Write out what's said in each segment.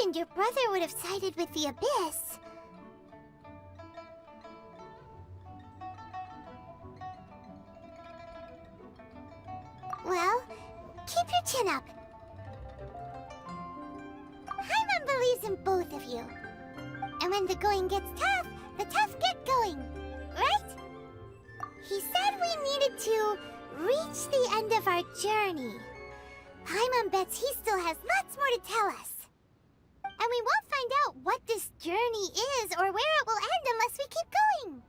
imagined your brother would have sided with the Abyss. Well, keep your chin up. Paimon believes in both of you. And when the going gets tough, the tough get going, right? He said we needed to reach the end of our journey. Paimon bets he still has lots more to tell us. And we won't find out what this journey is or where it will end unless we keep going.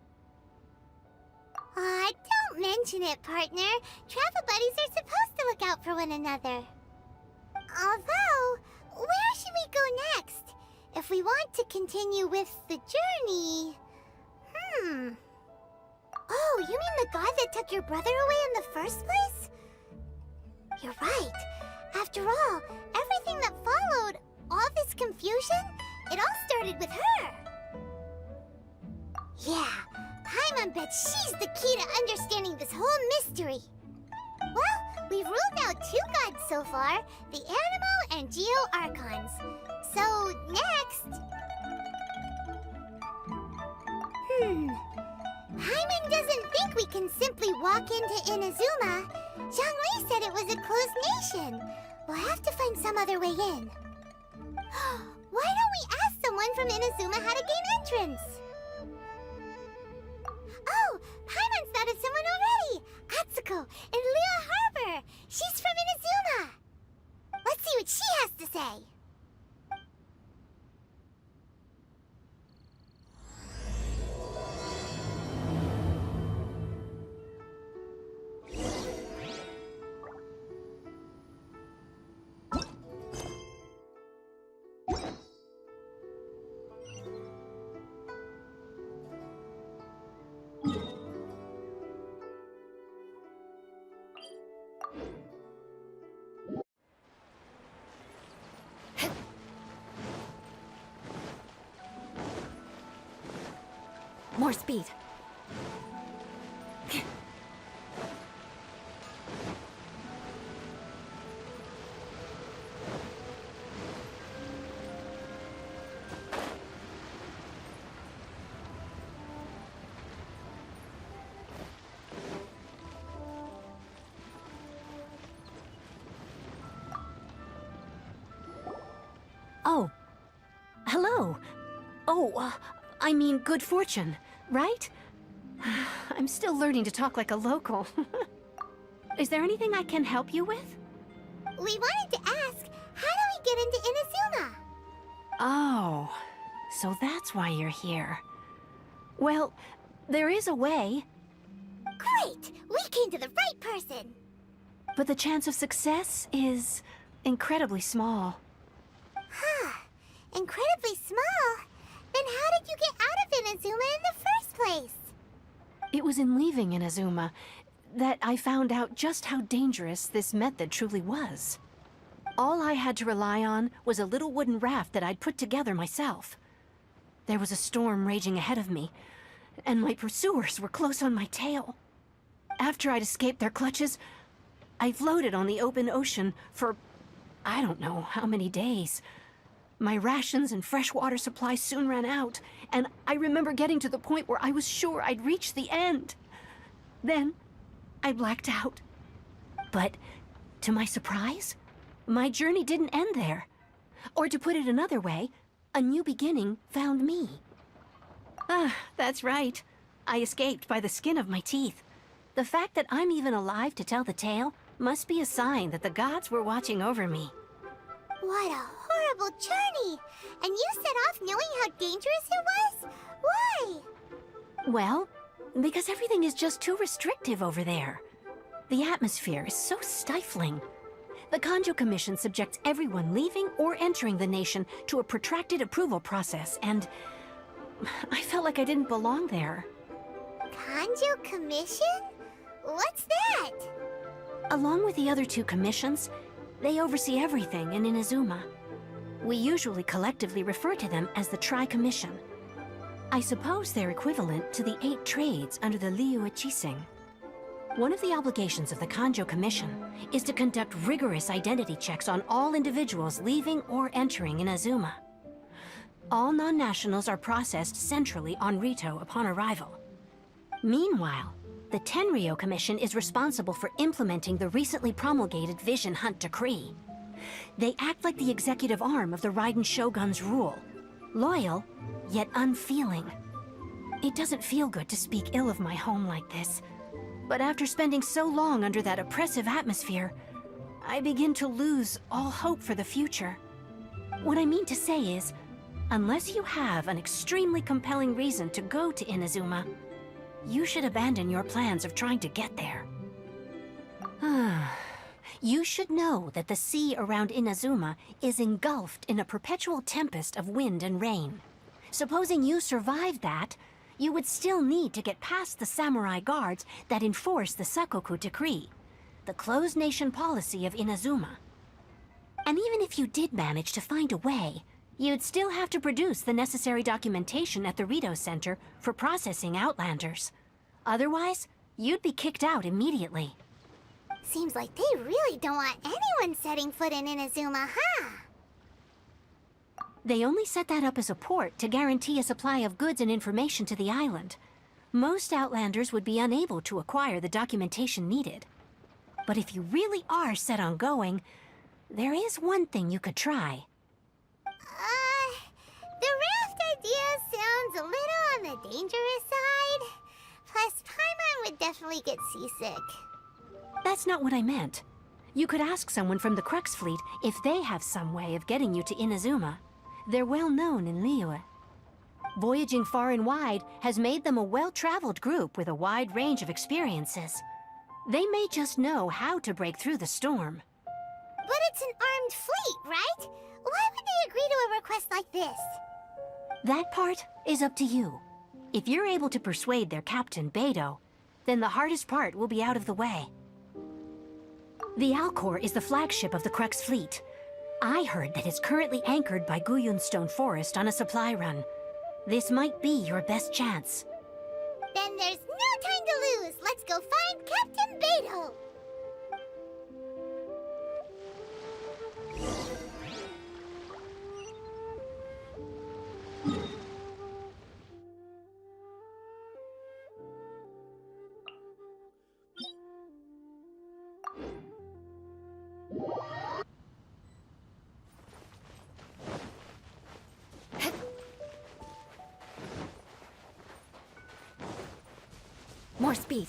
Aw, don't mention it, partner. Travel buddies are supposed to look out for one another. Although, where should we go next? If we want to continue with the journey... Oh, you mean the god that took your brother away in the first place? You're right. After all, everything that followed, all this confusion, it all started with her. Yeah, Paimon bets she's the key to understanding this whole mystery. Well, we've ruled out 2 gods so far, the Anemo and Geo Archons. So, next... Paimon doesn't think we can simply walk into Inazuma. Zhongli said it was a closed nation. We'll have to find some other way in. Why don't we ask someone from Inazuma how to gain entrance? Oh, Paimon's thought of someone already! Atsuko, in Liyue Harbor! She's from Inazuma! Let's see what she has to say! More speed. Oh. Hello. Oh, I mean good fortune, right? I'm still learning to talk like a local. Is there anything I can help you with? We wanted to ask, how do we get into Inazuma? Oh, so that's why you're here. Well, there is a way. Great! We came to the right person! But the chance of success is incredibly small. Huh. Incredibly small? Then how did you get out of Inazuma in the first place? It was in leaving Inazuma that I found out just how dangerous this method truly was. All I had to rely on was a little wooden raft that I'd put together myself. There was a storm raging ahead of me, and my pursuers were close on my tail. After I'd escaped their clutches, I floated on the open ocean for I don't know how many days. My rations and fresh water supply soon ran out, and I remember getting to the point where I was sure I'd reached the end. Then, I blacked out. But, to my surprise, my journey didn't end there. Or to put it another way, a new beginning found me. Ah, that's right. I escaped by the skin of my teeth. The fact that I'm even alive to tell the tale must be a sign that the gods were watching over me. What a horrible journey! And you set off knowing how dangerous it was? Why? Well, because everything is just too restrictive over there. The atmosphere is so stifling. The Kanjo Commission subjects everyone leaving or entering the nation to a protracted approval process, and I felt like I didn't belong there. Kanjo Commission? What's that? Along with the other 2 commissions, they oversee everything in Inazuma. We usually collectively refer to them as the Tri-Commission. I suppose they're equivalent to the 8 trades under the Liyue Chising. One of the obligations of the Kanjo Commission is to conduct rigorous identity checks on all individuals leaving or entering Inazuma. All non-nationals are processed centrally on Rito upon arrival. Meanwhile, the Tenryo Commission is responsible for implementing the recently promulgated Vision Hunt Decree. They act like the executive arm of the Raiden Shogun's rule. Loyal, yet unfeeling. It doesn't feel good to speak ill of my home like this, but after spending so long under that oppressive atmosphere, I begin to lose all hope for the future. What I mean to say is, unless you have an extremely compelling reason to go to Inazuma, you should abandon your plans of trying to get there. You should know that the sea around Inazuma is engulfed in a perpetual tempest of wind and rain. Supposing you survived that, you would still need to get past the samurai guards that enforce the Sakoku Decree, the closed nation policy of Inazuma. And even if you did manage to find a way, you'd still have to produce the necessary documentation at the Rito Center for processing Outlanders. Otherwise, you'd be kicked out immediately. Seems like they really don't want anyone setting foot in Inazuma, huh? They only set that up as a port to guarantee a supply of goods and information to the island. Most Outlanders would be unable to acquire the documentation needed. But if you really are set on going, there is one thing you could try. The raft idea sounds a little on the dangerous side. Plus, Paimon would definitely get seasick. That's not what I meant. You could ask someone from the Crux fleet if they have some way of getting you to Inazuma. They're well known in Liyue. Voyaging far and wide has made them a well-traveled group with a wide range of experiences. They may just know how to break through the storm. But it's an armed fleet, right? Why would they agree to a request like this? That part is up to you. If you're able to persuade their Captain Beidou, then the hardest part will be out of the way. The Alcor is the flagship of the Crux fleet. I heard that it's currently anchored by Guyunstone Forest on a supply run. This might be your best chance. Then there's no time to lose. Let's go find Captain Beidou. More speed.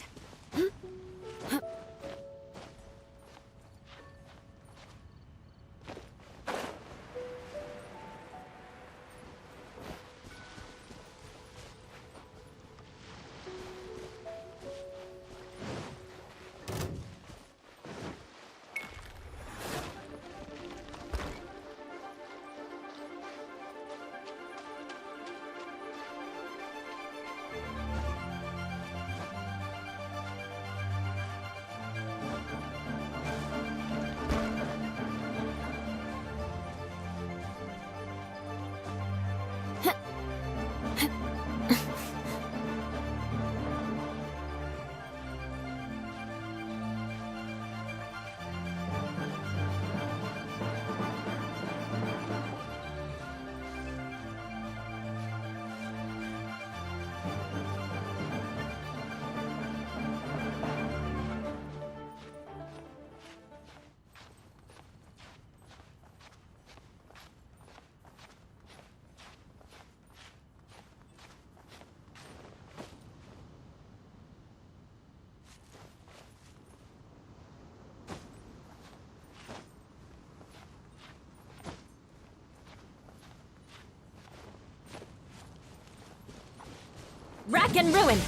Rack and ruin!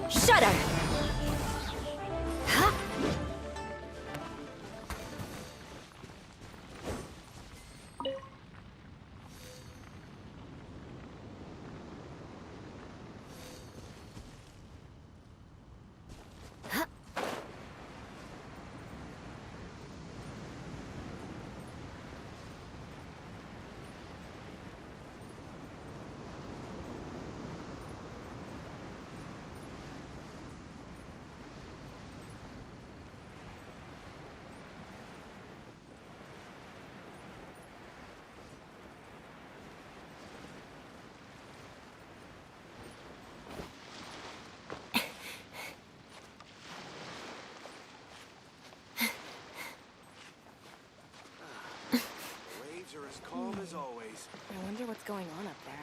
Shudder! As calm as always. I wonder what's going on up there.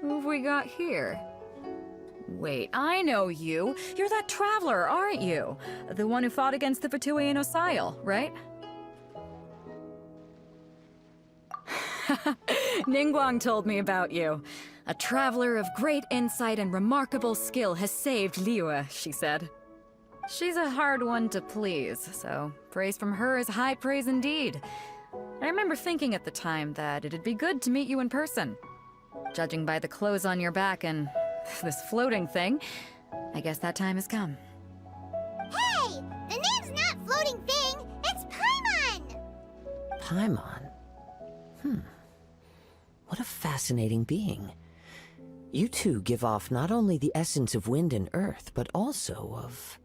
Who have we got here? Wait, I know you. You're that traveler, aren't you? The one who fought against the Fatui and Osile, right? Ningguang told me about you. A traveler of great insight and remarkable skill has saved Liyue, she said. She's a hard one to please, so praise from her is high praise indeed. I remember thinking at the time that it'd be good to meet you in person. Judging by the clothes on your back and this floating thing, I guess that time has come. Hey! The name's not Floating Thing, it's Paimon! Paimon? What a fascinating being. You two give off not only the essence of wind and earth, but also of...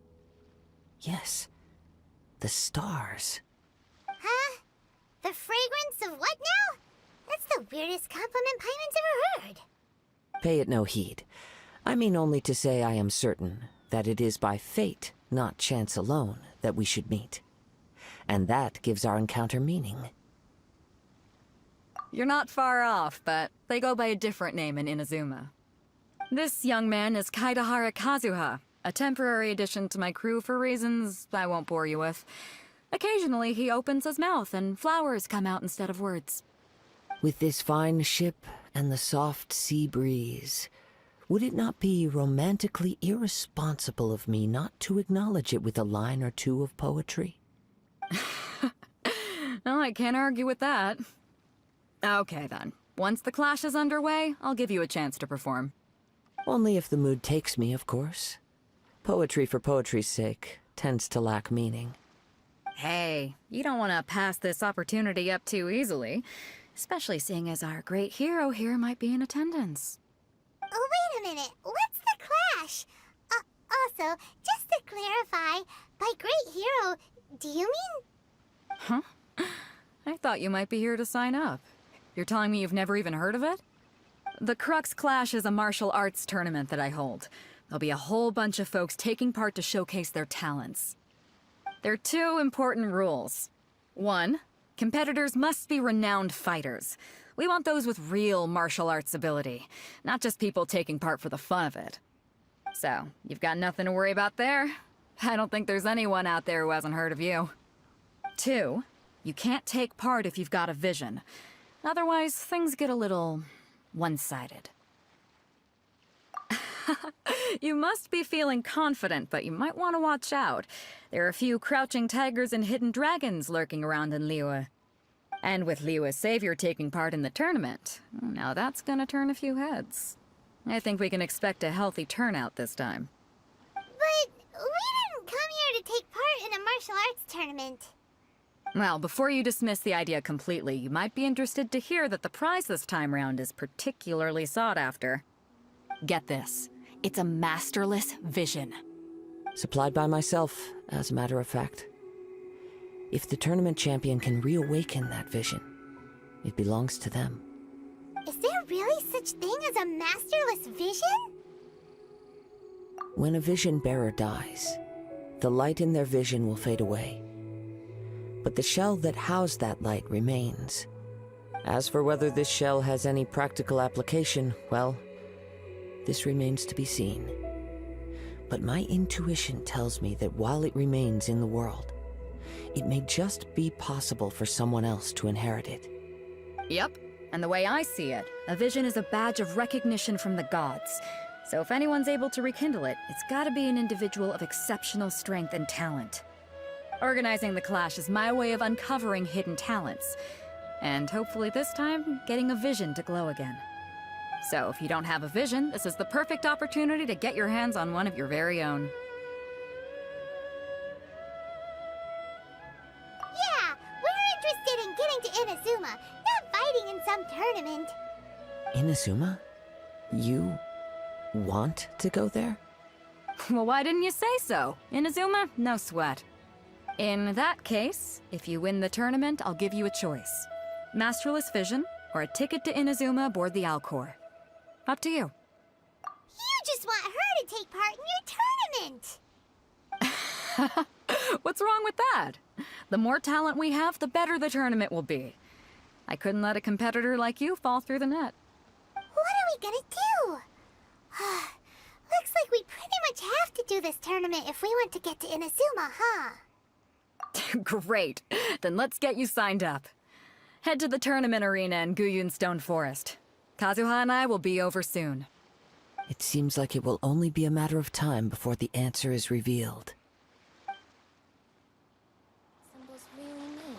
yes, the stars. Huh? The fragrance of what now? That's the weirdest compliment Paimon's ever heard. Pay it no heed. I mean only to say I am certain that it is by fate, not chance alone, that we should meet. And that gives our encounter meaning. You're not far off, but they go by a different name in Inazuma. This young man is Kaidahara Kazuha, a temporary addition to my crew for reasons I won't bore you with. Occasionally he opens his mouth and flowers come out instead of words. With this fine ship and the soft sea breeze, would it not be romantically irresponsible of me not to acknowledge it with a line or two of poetry? No, I can't argue with that. Okay then. Once the clash is underway, I'll give you a chance to perform. Only if the mood takes me, of course. Poetry for poetry's sake tends to lack meaning. Hey, you don't want to pass this opportunity up too easily. Especially seeing as our great hero here might be in attendance. Oh, wait a minute. What's the clash? Also, just to clarify, by great hero, do you mean... Huh? I thought you might be here to sign up. You're telling me you've never even heard of it? The Crux Clash is a martial arts tournament that I hold. There'll be a whole bunch of folks taking part to showcase their talents. There are two important rules. One, competitors must be renowned fighters. We want those with real martial arts ability, not just people taking part for the fun of it. So, you've got nothing to worry about there. I don't think there's anyone out there who hasn't heard of you. Two, you can't take part if you've got a vision. Otherwise, things get a little one-sided. You must be feeling confident, but you might want to watch out. There are a few crouching tigers and hidden dragons lurking around in Liyue. And with Liyue's savior taking part in the tournament, now that's gonna turn a few heads. I think we can expect a healthy turnout this time. But we didn't come here to take part in a martial arts tournament. Well, before you dismiss the idea completely, you might be interested to hear that the prize this time round is particularly sought after. Get this. It's a masterless vision. Supplied by myself, as a matter of fact. If the tournament champion can reawaken that vision, it belongs to them. Is there really such thing as a masterless vision? When a vision bearer dies, the light in their vision will fade away. But the shell that housed that light remains. As for whether this shell has any practical application, well, this remains to be seen. But my intuition tells me that while it remains in the world, it may just be possible for someone else to inherit it. Yep, and the way I see it, a vision is a badge of recognition from the gods. So if anyone's able to rekindle it, it's gotta be an individual of exceptional strength and talent. Organizing the clash is my way of uncovering hidden talents. And hopefully this time, getting a vision to glow again. So if you don't have a vision, this is the perfect opportunity to get your hands on one of your very own. Yeah, we're interested in getting to Inazuma, not fighting in some tournament. Inazuma? You want to go there? Well, why didn't you say so? Inazuma? No sweat. In that case, if you win the tournament, I'll give you a choice. Masterless Vision, or a ticket to Inazuma aboard the Alcor. Up to you. You just want her to take part in your tournament! What's wrong with that? The more talent we have, the better the tournament will be. I couldn't let a competitor like you fall through the net. What are we gonna do? Looks like we pretty much have to do this tournament if we want to get to Inazuma, huh? Great. Then let's get you signed up. Head to the tournament arena in Guyun Stone Forest. Kazuha and I will be over soon. It seems like it will only be a matter of time before the answer is revealed. Symbols really mean.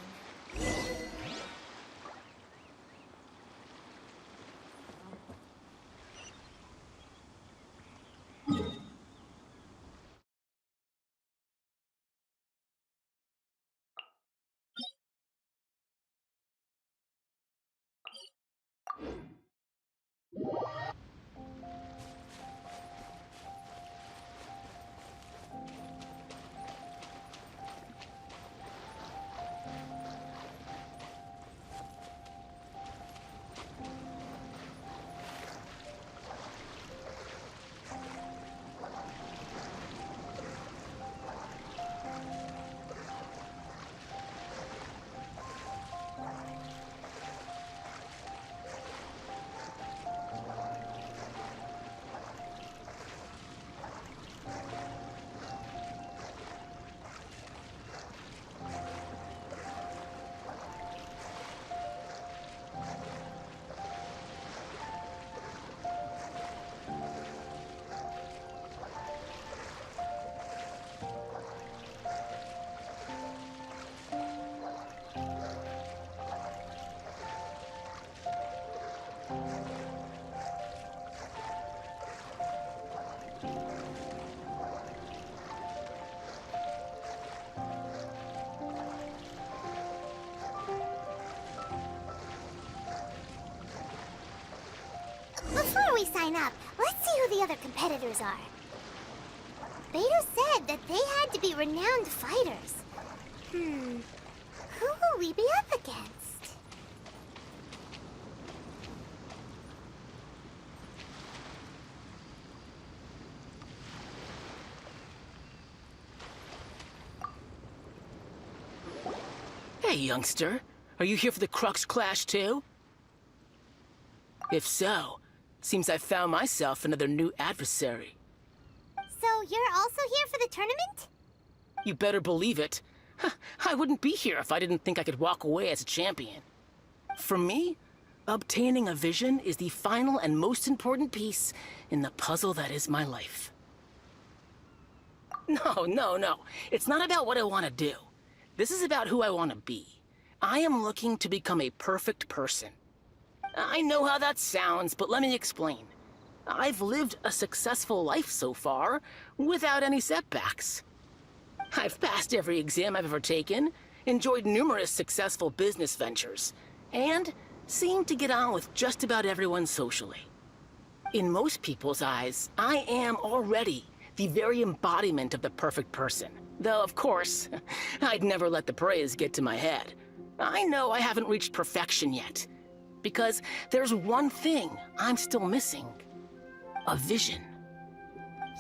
Before we sign up, let's see who the other competitors are. Beidou said that they had to be renowned fighters. Who will we be up against? Hey, youngster. Are you here for the Crux Clash, too? If so, seems I've found myself another new adversary. So you're also here for the tournament? You better believe it. I wouldn't be here if I didn't think I could walk away as a champion. For me, obtaining a vision is the final and most important piece in the puzzle that is my life. No. It's not about what I want to do. This is about who I want to be. I am looking to become a perfect person. I know how that sounds, but let me explain. I've lived a successful life so far, without any setbacks. I've passed every exam I've ever taken, enjoyed numerous successful business ventures, and seem to get on with just about everyone socially. In most people's eyes, I am already the very embodiment of the perfect person. Though, of course, I'd never let the praise get to my head. I know I haven't reached perfection yet, because there's one thing I'm still missing. A vision.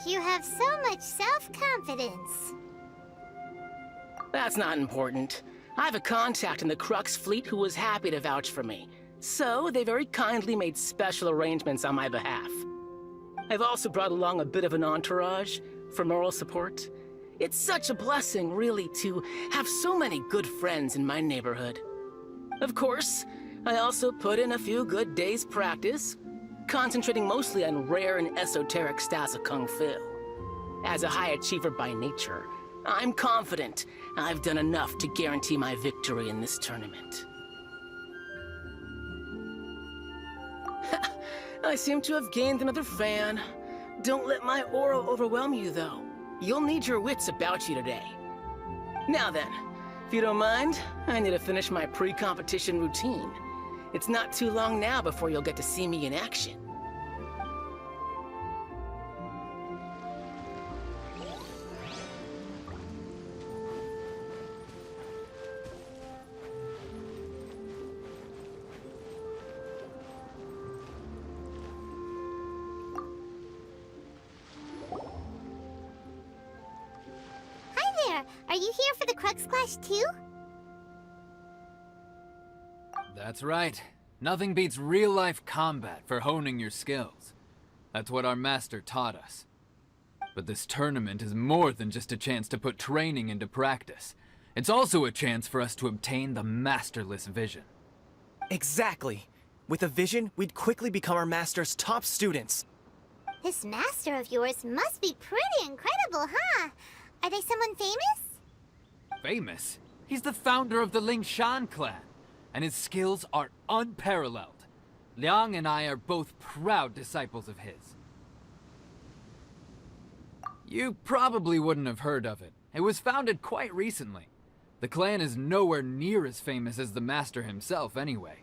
You have so much self-confidence. That's not important. I have a contact in the Crux fleet who was happy to vouch for me, so they very kindly made special arrangements on my behalf. I've also brought along a bit of an entourage for moral support. It's such a blessing, really, to have so many good friends in my neighborhood. Of course, I also put in a few good days' practice, concentrating mostly on rare and esoteric styles of Kung Fu. As a high achiever by nature, I'm confident I've done enough to guarantee my victory in this tournament. I seem to have gained another fan. Don't let my aura overwhelm you, though. You'll need your wits about you today. Now then, if you don't mind, I need to finish my pre-competition routine. It's not too long now before you'll get to see me in action. the Crux Clash too? That's right. Nothing beats real-life combat for honing your skills. That's what our master taught us. But this tournament is more than just a chance to put training into practice. It's also a chance for us to obtain the masterless vision. Exactly. With a vision, we'd quickly become our master's top students. This master of yours must be pretty incredible, huh? Are they someone famous? Famous? He's the founder of the Lingshan clan, and his skills are unparalleled. Liang and I are both proud disciples of his. You probably wouldn't have heard of it. It was founded quite recently. The clan is nowhere near as famous as the master himself anyway.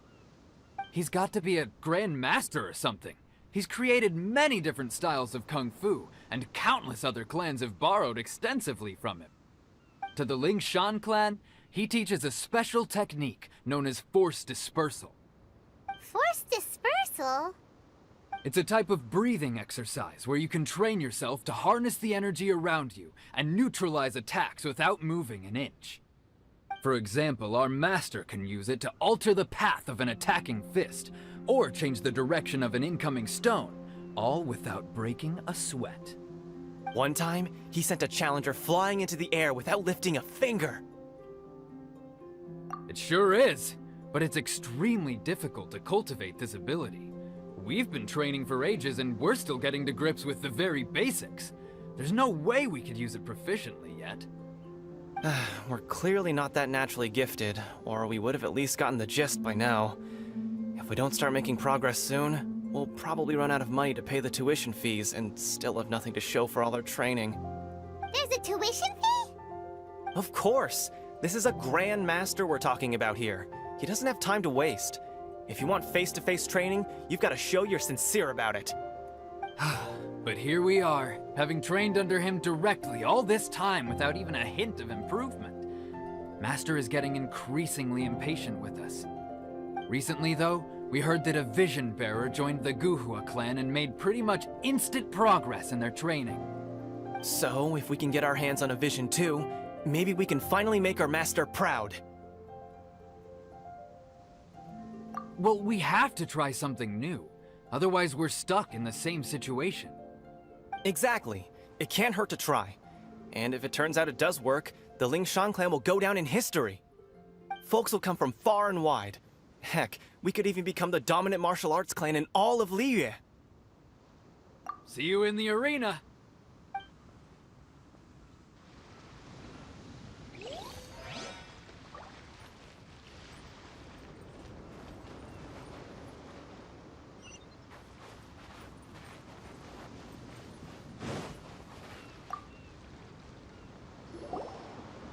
He's got to be a grand master or something. He's created many different styles of kung fu, and countless other clans have borrowed extensively from him. To the Lingshan clan, he teaches a special technique known as force dispersal. Force dispersal? It's a type of breathing exercise where you can train yourself to harness the energy around you and neutralize attacks without moving an inch. For example, our master can use it to alter the path of an attacking fist, or change the direction of an incoming stone, all without breaking a sweat. One time, he sent a challenger flying into the air without lifting a finger. It sure is, but it's extremely difficult to cultivate this ability. We've been training for ages and we're still getting to grips with the very basics. There's no way we could use it proficiently yet. We're clearly not that naturally gifted, or we would have at least gotten the gist by now. If we don't start making progress soon, we'll probably run out of money to pay the tuition fees and still have nothing to show for all our training. There's a tuition fee? Of course! This is a Grand Master we're talking about here. He doesn't have time to waste. If you want face-to-face training, you've got to show you're sincere about it. But here we are, having trained under him directly all this time without even a hint of improvement. Master is getting increasingly impatient with us. Recently, though, we heard that a vision bearer joined the Guhua clan and made pretty much instant progress in their training. So, if we can get our hands on a vision too, maybe we can finally make our master proud. Well, we have to try something new. Otherwise, we're stuck in the same situation. Exactly. It can't hurt to try. And if it turns out it does work, the Lingshan clan will go down in history. Folks will come from far and wide. Heck, we could even become the dominant martial arts clan in all of Liyue. See you in the arena!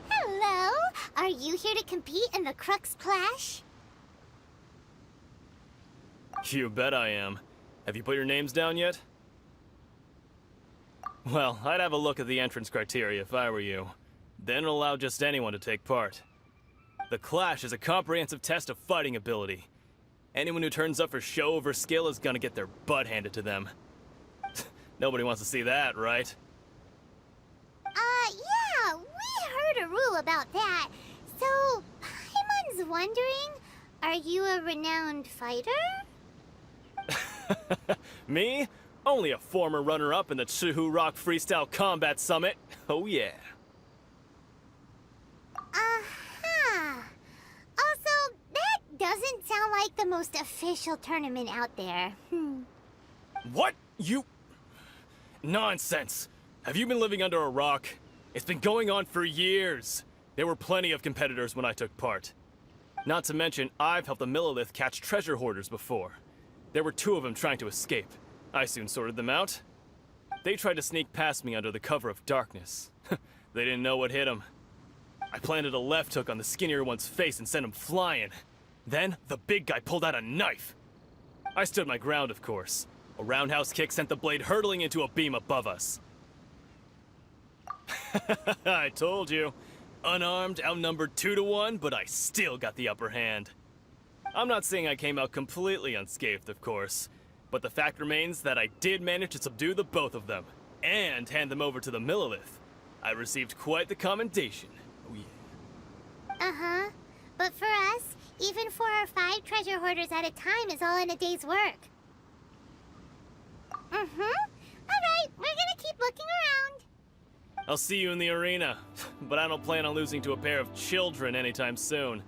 Hello? Are you here to compete in the Crux Clash? You bet I am. Have you put your names down yet? Well, I'd have a look at the entrance criteria if I were you. Then it'll allow just anyone to take part. The Clash is a comprehensive test of fighting ability. Anyone who turns up for show over skill is gonna get their butt handed to them. Nobody wants to see that, right? Yeah, we heard a rule about that. So, Paimon's wondering, are you a renowned fighter? Me? Only a former runner-up in the Chihu Rock Freestyle Combat Summit. Oh yeah. Uh-huh. Also, that doesn't sound like the most official tournament out there. What? You... Nonsense. Have you been living under a rock? It's been going on for years. There were plenty of competitors when I took part. Not to mention, I've helped the Millilith catch treasure hoarders before. There were 2 of them trying to escape. I soon sorted them out. They tried to sneak past me under the cover of darkness. They didn't know what hit them. I planted a left hook on the skinnier one's face and sent him flying. Then, the big guy pulled out a knife. I stood my ground, of course. A roundhouse kick sent the blade hurtling into a beam above us. I told you. Unarmed, outnumbered 2 to 1, but I still got the upper hand. I'm not saying I came out completely unscathed, of course, but the fact remains that I did manage to subdue the both of them, and hand them over to the Millilith. I received quite the commendation. Oh yeah. Uh-huh. But for us, even 4 or 5 treasure hoarders at a time is all in a day's work. Mm-hmm. Alright, we're gonna keep looking around. I'll see you in the arena, but I don't plan on losing to a pair of children anytime soon.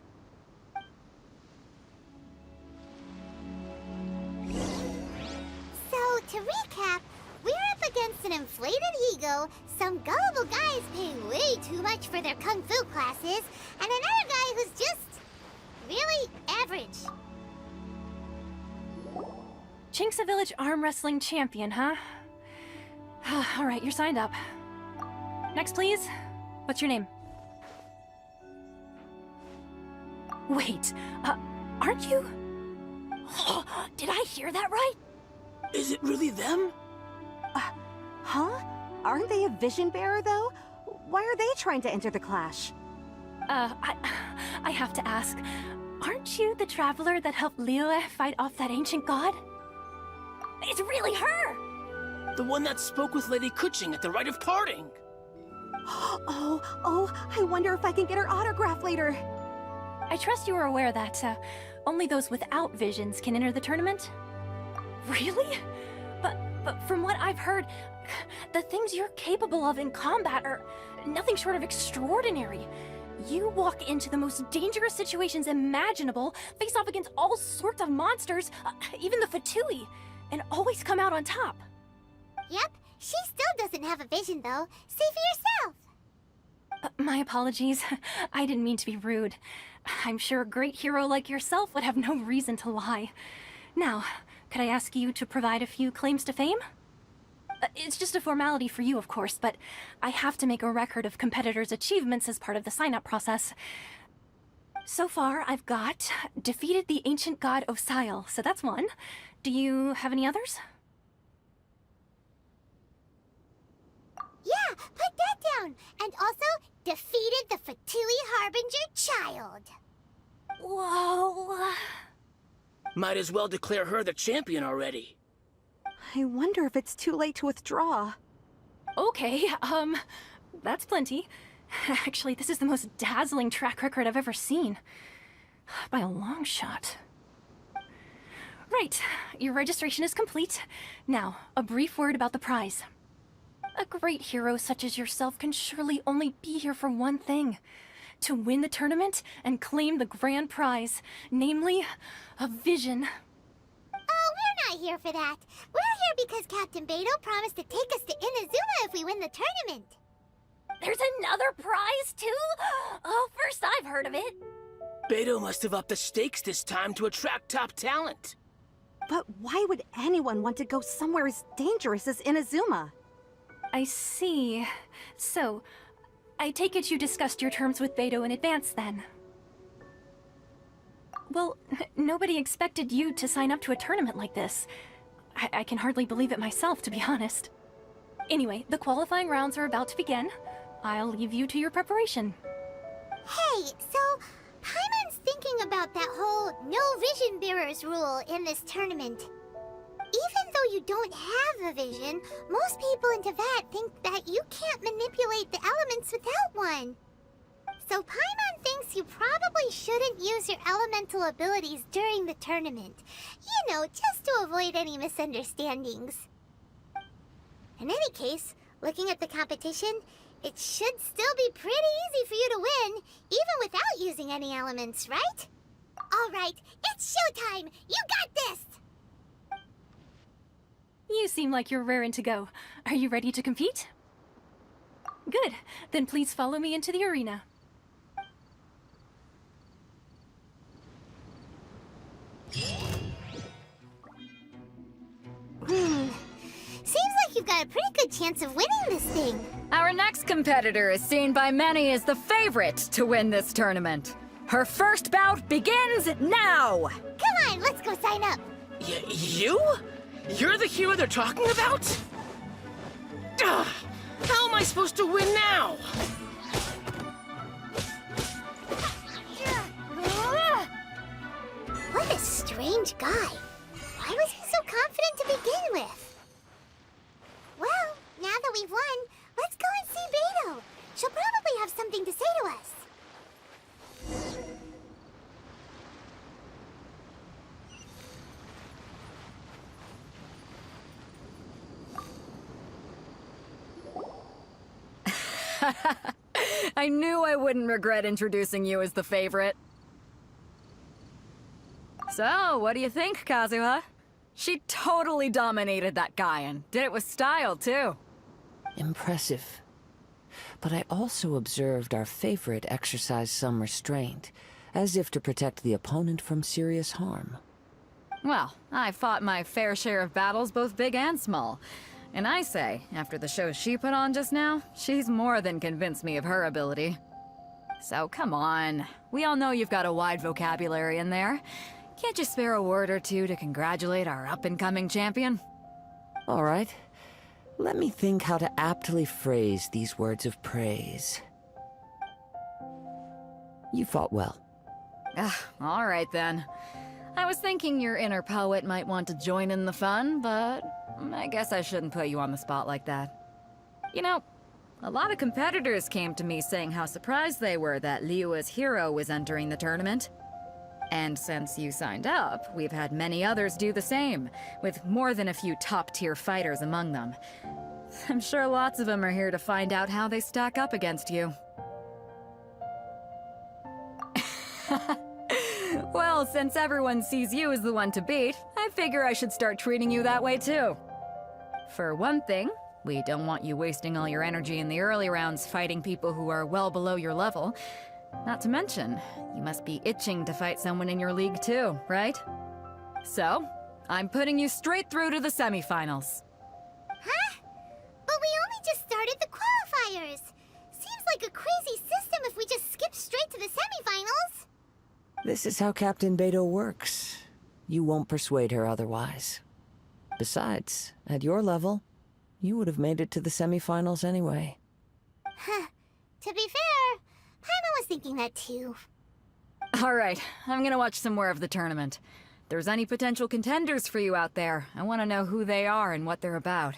So, to recap, we're up against an inflated ego, some gullible guys paying way too much for their kung fu classes, and another guy who's just really average. Chink's a village arm wrestling champion, huh? All right, you're signed up. Next, please. What's your name? Wait, aren't you? Did I hear that right? Is it really them? Huh? Aren't they a vision bearer, though? Why are they trying to enter the clash? I have to ask, aren't you the traveler that helped Liyue fight off that ancient god? It's really her! The one that spoke with Lady Kuching at the rite of parting. Oh, I wonder if I can get her autograph later. I trust you are aware that only those without visions can enter the tournament? Really? But from what I've heard, the things you're capable of in combat are nothing short of extraordinary. You walk into the most dangerous situations imaginable, face off against all sorts of monsters, even the Fatui, and always come out on top. Yep, she still doesn't have a vision, though. Say for yourself. My apologies. I didn't mean to be rude. I'm sure a great hero like yourself would have no reason to lie. Now, could I ask you to provide a few claims to fame? It's just a formality for you, of course, but I have to make a record of competitors' achievements as part of the sign-up process. So far, I've got defeated the ancient god Osail, so that's one. Do you have any others? Yeah, put that down. And also, defeated the Fatui Harbinger child. Whoa. Might as well declare her the champion already. I wonder if it's too late to withdraw. Okay, that's plenty. Actually, this is the most dazzling track record I've ever seen. By a long shot. Right, your registration is complete. Now, a brief word about the prize. A great hero such as yourself can surely only be here for one thing. To win the tournament and claim the grand prize, namely, a vision. Oh, we're not here for that. We're here because Captain Beidou promised to take us to Inazuma if we win the tournament. There's another prize, too? Oh, first I've heard of it. Beidou must have upped the stakes this time to attract top talent. But why would anyone want to go somewhere as dangerous as Inazuma? I see. So, I take it you discussed your terms with Beidou in advance, then? Well, nobody expected you to sign up to a tournament like this. I can hardly believe it myself, to be honest. Anyway, the qualifying rounds are about to begin. I'll leave you to your preparation. Hey, so Paimon's thinking about that whole no vision bearers rule in this tournament. Even though you don't have a vision, most people in Teyvat think that you can't manipulate the elements without one. So Paimon thinks you probably shouldn't use your elemental abilities during the tournament. You know, just to avoid any misunderstandings. In any case, looking at the competition, it should still be pretty easy for you to win, even without using any elements, right? All right, it's showtime! You got this! You seem like you're raring to go. Are you ready to compete? Good. Then please follow me into the arena. Seems like you've got a pretty good chance of winning this thing. Our next competitor is seen by many as the favorite to win this tournament. Her first bout begins now! Come on, let's go sign up. You? You're the hero they're talking about? Ugh, how am I supposed to win now? What a strange guy. Why was he so confident to begin with? Well, now that we've won, let's go and see Beidou. She'll probably have something to say to us. I knew I wouldn't regret introducing you as the favorite. So, what do you think, Kazuha? She totally dominated that guy and did it with style, too. Impressive. But I also observed our favorite exercise some restraint, as if to protect the opponent from serious harm. Well, I fought my fair share of battles, both big and small. And I say, after the show she put on just now, she's more than convinced me of her ability. So come on, we all know you've got a wide vocabulary in there. Can't you spare a word or two to congratulate our up-and-coming champion? All right. Let me think how to aptly phrase these words of praise. You fought well. All right then. I was thinking your inner poet might want to join in the fun, but I guess I shouldn't put you on the spot like that. You know, a lot of competitors came to me saying how surprised they were that Liyue's hero was entering the tournament. And since you signed up, we've had many others do the same, with more than a few top-tier fighters among them. I'm sure lots of them are here to find out how they stack up against you. Well, since everyone sees you as the one to beat, I figure I should start treating you that way too. For one thing, we don't want you wasting all your energy in the early rounds fighting people who are well below your level. Not to mention, you must be itching to fight someone in your league too, right? So, I'm putting you straight through to the semifinals. Huh? But we only just started the qualifiers. Seems like a crazy system if we just skip straight to the semifinals. This is how Captain Beidou works. You won't persuade her otherwise. Besides, at your level, you would have made it to the semifinals anyway. Huh. To be fair, Paimon was thinking that too. Alright, I'm gonna watch some more of the tournament. If there's any potential contenders for you out there, I want to know who they are and what they're about.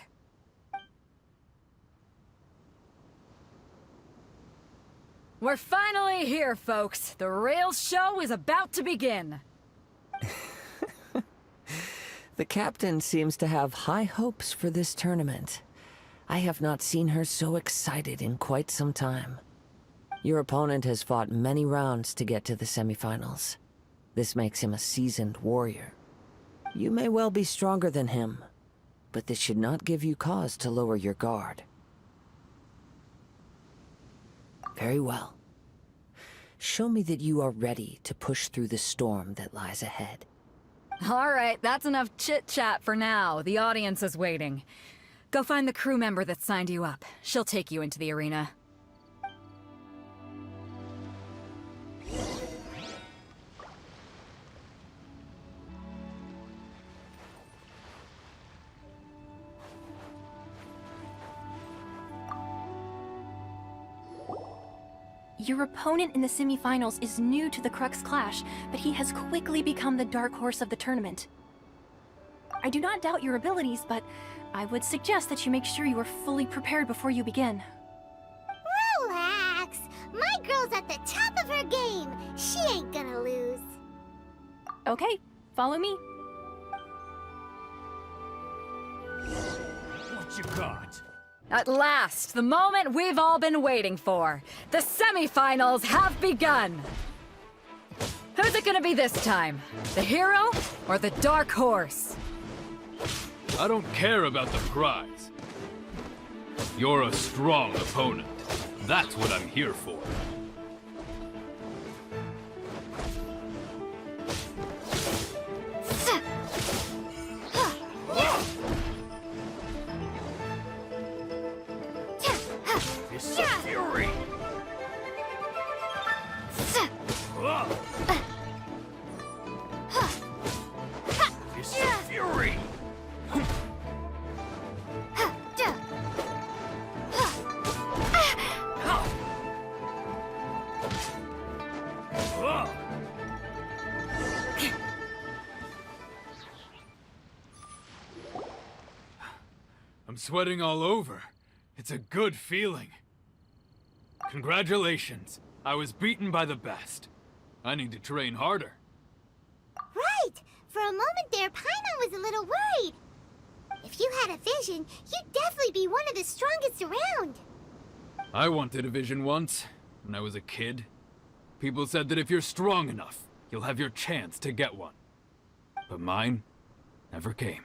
We're finally here, folks! The Rails show is about to begin! The captain seems to have high hopes for this tournament. I have not seen her so excited in quite some time. Your opponent has fought many rounds to get to the semifinals. This makes him a seasoned warrior. You may well be stronger than him, but this should not give you cause to lower your guard. Very well. Show me that you are ready to push through the storm that lies ahead. Alright, that's enough chit-chat for now. The audience is waiting. Go find the crew member that signed you up. She'll take you into the arena. Your opponent in the semifinals is new to the Crux Clash, but he has quickly become the dark horse of the tournament. I do not doubt your abilities, but I would suggest that you make sure you are fully prepared before you begin. Relax! My girl's at the top of her game! She ain't gonna lose. Okay, follow me. What you got? At last, the moment we've all been waiting for. The semifinals have begun! Who's it gonna be this time? The hero or the dark horse? I don't care about the prize. You're a strong opponent. That's what I'm here for. Fist of fury! Fist of fury! I'm sweating all over. It's a good feeling. Congratulations. I was beaten by the best. I need to train harder. Right! For a moment there, Paimon was a little worried. If you had a vision, you'd definitely be one of the strongest around. I wanted a vision once, when I was a kid. People said that if you're strong enough, you'll have your chance to get one. But mine never came.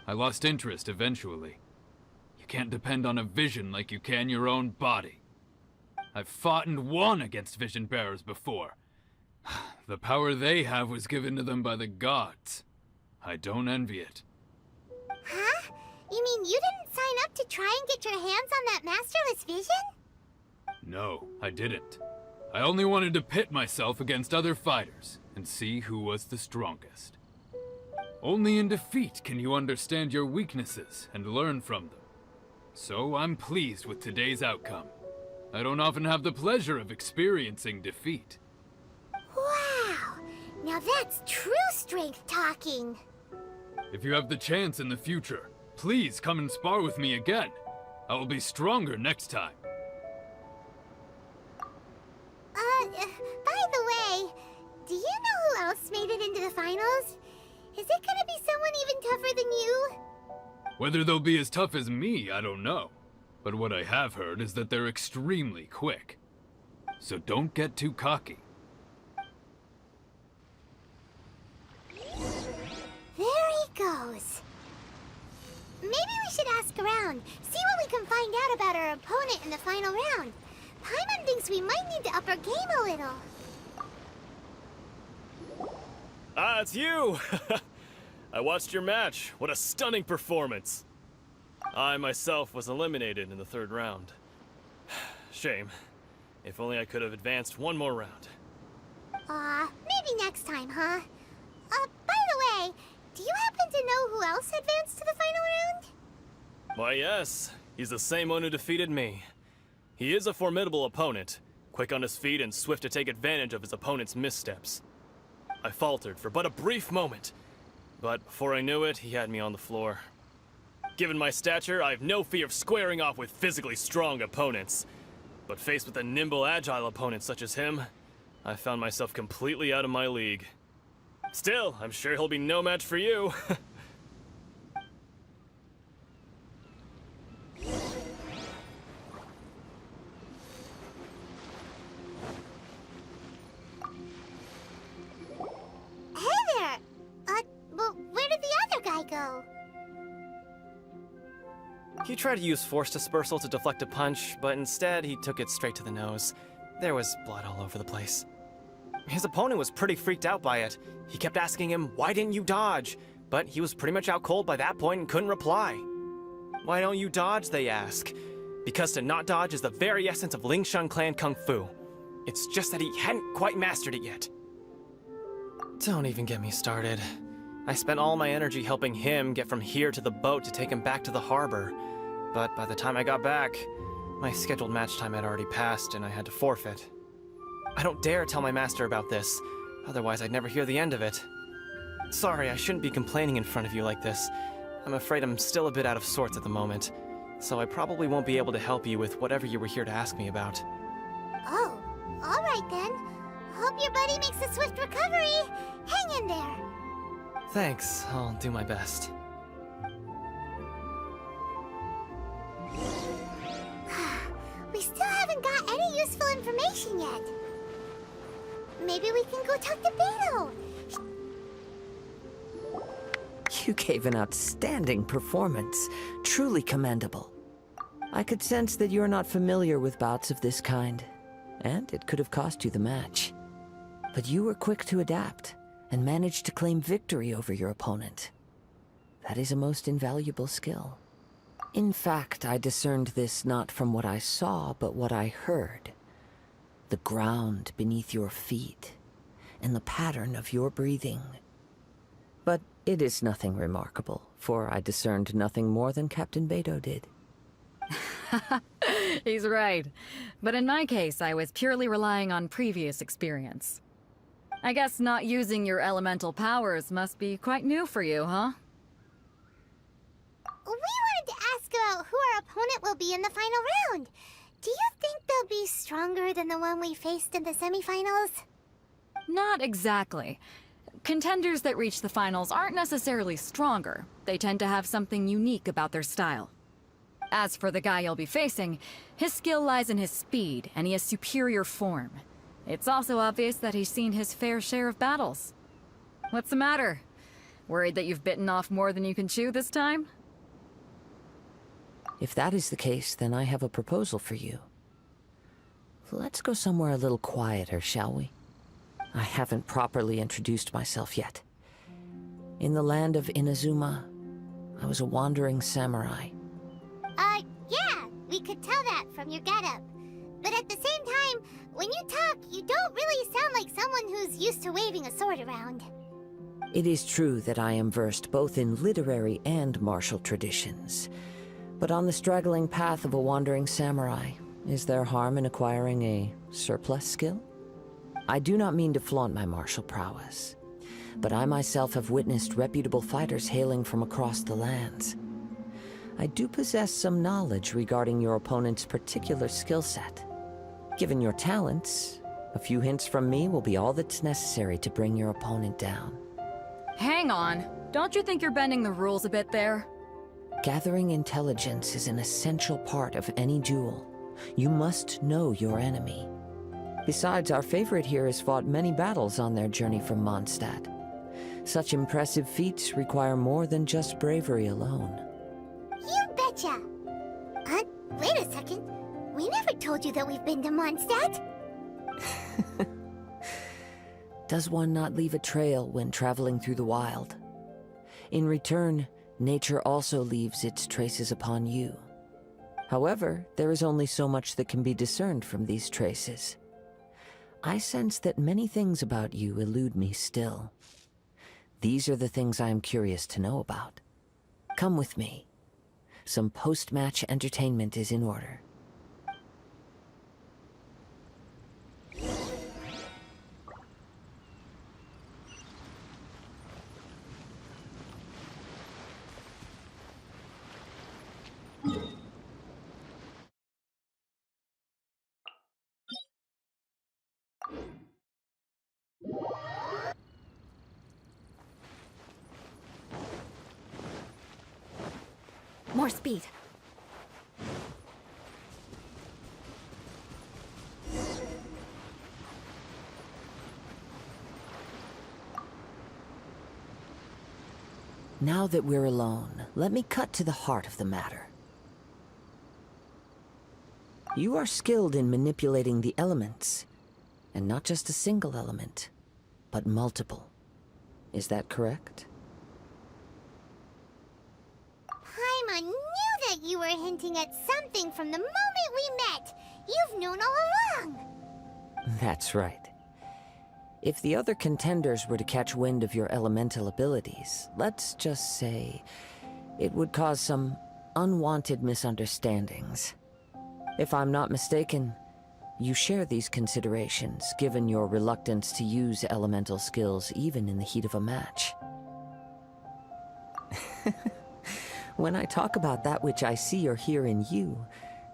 I lost interest eventually. You can't depend on a vision like you can your own body. I've fought and won against vision bearers before. The power they have was given to them by the gods. I don't envy it. Huh? You mean you didn't sign up to try and get your hands on that masterless vision? No, I didn't. I only wanted to pit myself against other fighters and see who was the strongest. Only in defeat can you understand your weaknesses and learn from them. So I'm pleased with today's outcome. I don't often have the pleasure of experiencing defeat. Wow! Now that's true strength talking. If you have the chance in the future, please come and spar with me again. I will be stronger next time. By the way, do you know who else made it into the finals? Is it gonna be someone even tougher than you? Whether they'll be as tough as me, I don't know. But what I have heard is that they're extremely quick. So don't get too cocky. There he goes. Maybe we should ask around, see what we can find out about our opponent in the final round. Paimon thinks we might need to up our game a little. Ah, it's you! I watched your match. What a stunning performance. I myself was eliminated in the third round. Shame. If only I could have advanced one more round. Maybe next time, huh? By the way, do you happen to know who else advanced to the final round? Why, yes. He's the same one who defeated me. He is a formidable opponent, quick on his feet and swift to take advantage of his opponent's missteps. I faltered for but a brief moment, but before I knew it, he had me on the floor. Given my stature, I have no fear of squaring off with physically strong opponents. But faced with a nimble, agile opponent such as him, I found myself completely out of my league. Still, I'm sure he'll be no match for you. Hey there! Well, where did the other guy go? He tried to use force dispersal to deflect a punch, but instead he took it straight to the nose. There was blood all over the place. His opponent was pretty freaked out by it. He kept asking him, "Why didn't you dodge?" But he was pretty much out cold by that point and couldn't reply. "Why don't you dodge?" they ask. Because to not dodge is the very essence of Lingshan clan kung fu. It's just that he hadn't quite mastered it yet. Don't even get me started. I spent all my energy helping him get from here to the boat to take him back to the harbor. But by the time I got back, my scheduled match time had already passed and I had to forfeit. I don't dare tell my master about this, otherwise I'd never hear the end of it. Sorry, I shouldn't be complaining in front of you like this. I'm afraid I'm still a bit out of sorts at the moment, so I probably won't be able to help you with whatever you were here to ask me about. Oh, alright then. Hope your buddy makes a swift recovery. Hang in there. Thanks, I'll do my best. We still haven't got any useful information yet. Maybe we can go talk to Beidou. You gave an outstanding performance. Truly commendable. I could sense that you're not familiar with bouts of this kind, and it could have cost you the match. But you were quick to adapt, and managed to claim victory over your opponent. That is a most invaluable skill. In fact, I discerned this not from what I saw, but what I heard. The ground beneath your feet, and the pattern of your breathing. But it is nothing remarkable, for I discerned nothing more than Captain Beidou did. He's right. But in my case, I was purely relying on previous experience. I guess not using your elemental powers must be quite new for you, huh? We wanted to ask about who our opponent will be in the final round. Do you think they'll be stronger than the one we faced in the semifinals? Not exactly. Contenders that reach the finals aren't necessarily stronger. They tend to have something unique about their style. As for the guy you'll be facing, his skill lies in his speed, and he has superior form. It's also obvious that he's seen his fair share of battles. What's the matter? Worried that you've bitten off more than you can chew this time? If that is the case, then I have a proposal for you. Let's go somewhere a little quieter, shall we? I haven't properly introduced myself yet. In the land of Inazuma, I was a wandering samurai. Yeah, we could tell that from your getup. But at the same time, when you talk, you don't really sound like someone who's used to waving a sword around. It is true that I am versed both in literary and martial traditions. But on the straggling path of a wandering samurai, is there harm in acquiring a surplus skill? I do not mean to flaunt my martial prowess, but I myself have witnessed reputable fighters hailing from across the lands. I do possess some knowledge regarding your opponent's particular skill set. Given your talents, a few hints from me will be all that's necessary to bring your opponent down. Hang on. Don't you think you're bending the rules a bit there? Gathering intelligence is an essential part of any duel. You must know your enemy. Besides, our favorite here has fought many battles on their journey from Mondstadt. Such impressive feats require more than just bravery alone. You betcha! Wait a second. We never told you that we've been to Mondstadt. Does one not leave a trail when traveling through the wild? In return, nature also leaves its traces upon you. However, there is only so much that can be discerned from these traces. I sense that many things about you elude me still. These are the things I am curious to know about. Come with me. Some post-match entertainment is in order. More speed. Now that we're alone, let me cut to the heart of the matter. You are skilled in manipulating the elements, and not just a single element, but multiple. Is that correct? Paimon knew that you were hinting at something from the moment we met. You've known all along. That's right. If the other contenders were to catch wind of your elemental abilities, let's just say, it would cause some unwanted misunderstandings. If I'm not mistaken, you share these considerations, given your reluctance to use elemental skills even in the heat of a match. When I talk about that which I see or hear in you,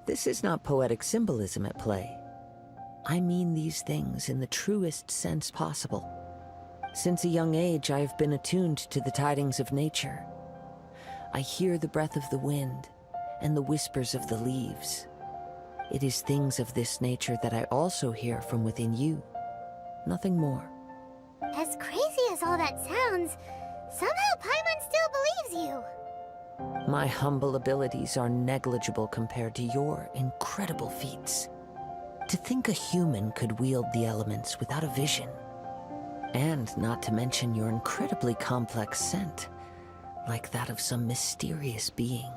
this is not poetic symbolism at play. I mean these things in the truest sense possible. Since a young age, I have been attuned to the tidings of nature. I hear the breath of the wind and the whispers of the leaves. It is things of this nature that I also hear from within you. Nothing more. As crazy as all that sounds, somehow Paimon still believes you. My humble abilities are negligible compared to your incredible feats. To think a human could wield the elements without a vision. And not to mention your incredibly complex scent, like that of some mysterious being.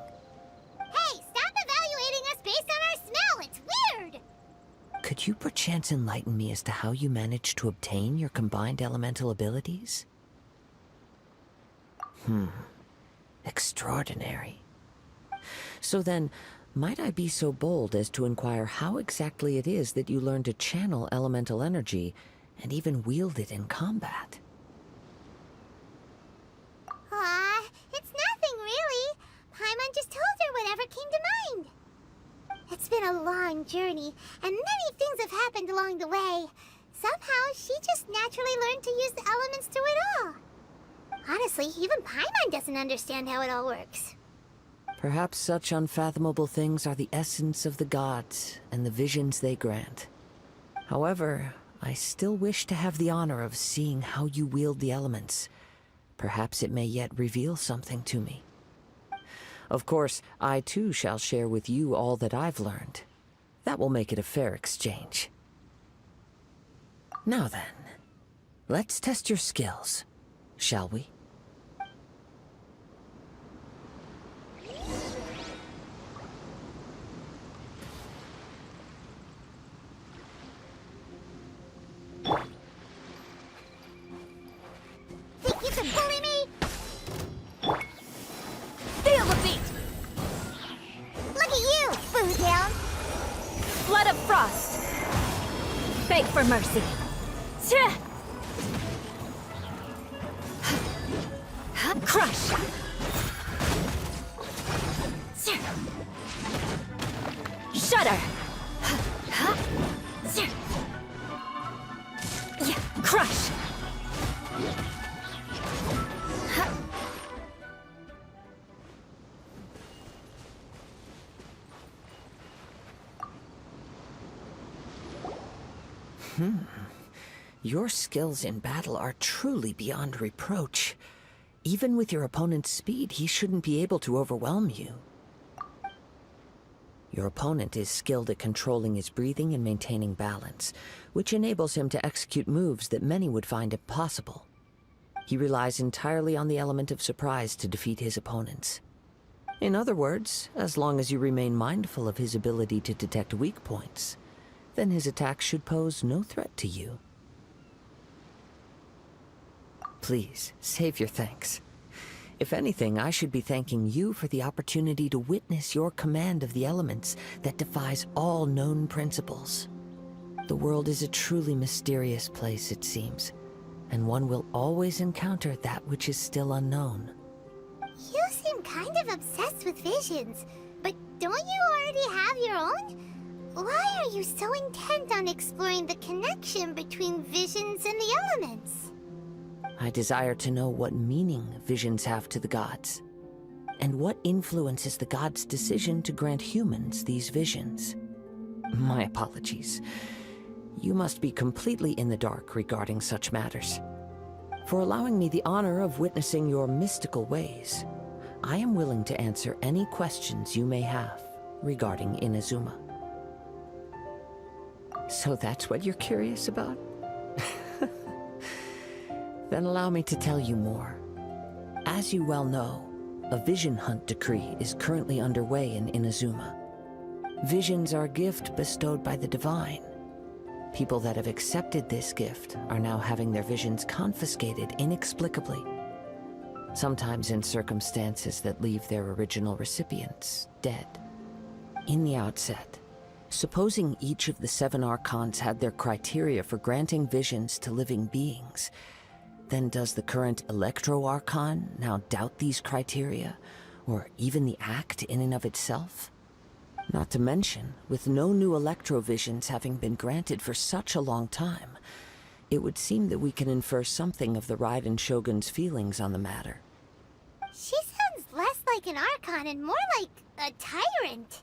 Hey, stop evaluating us based on our smell! It's weird! Could you perchance enlighten me as to how you managed to obtain your combined elemental abilities? Extraordinary. So then, might I be so bold as to inquire how exactly it is that you learned to channel elemental energy and even wield it in combat? Aw, it's nothing really. Paimon just told her whatever came to mind. It's been a long journey, and many things have happened along the way. Somehow, she just naturally learned to use the elements through it all. Honestly, even Paimon doesn't understand how it all works. Perhaps such unfathomable things are the essence of the gods and the visions they grant. However, I still wish to have the honor of seeing how you wield the elements. Perhaps it may yet reveal something to me. Of course, I too shall share with you all that I've learned. That will make it a fair exchange. Now then, let's test your skills, shall we? Think you can bully me? Feel the beat! Look at you, Boo Down! Flood of frost! Beg for mercy! Crush! Shudder! Crush! Your skills in battle are truly beyond reproach. Even with your opponent's speed, he shouldn't be able to overwhelm you. Your opponent is skilled at controlling his breathing and maintaining balance, which enables him to execute moves that many would find impossible. He relies entirely on the element of surprise to defeat his opponents. In other words, as long as you remain mindful of his ability to detect weak points, then his attacks should pose no threat to you. Please, save your thanks. If anything, I should be thanking you for the opportunity to witness your command of the elements that defies all known principles. The world is a truly mysterious place, it seems, and one will always encounter that which is still unknown. You seem kind of obsessed with visions, but don't you already have your own? Why are you so intent on exploring the connection between visions and the elements? I desire to know what meaning visions have to the gods, and what influences the gods' decision to grant humans these visions. My apologies. You must be completely in the dark regarding such matters. For allowing me the honor of witnessing your mystical ways, I am willing to answer any questions you may have regarding Inazuma. So that's what you're curious about? Then allow me to tell you more. As you well know, a vision hunt decree is currently underway in Inazuma. Visions are a gift bestowed by the divine. People that have accepted this gift are now having their visions confiscated inexplicably, sometimes in circumstances that leave their original recipients dead. In the outset, supposing each of the 7 Archons had their criteria for granting visions to living beings, then does the current Electro Archon now doubt these criteria, or even the act in and of itself? Not to mention, with no new Electro visions having been granted for such a long time, it would seem that we can infer something of the Raiden Shogun's feelings on the matter. She sounds less like an Archon and more like a tyrant.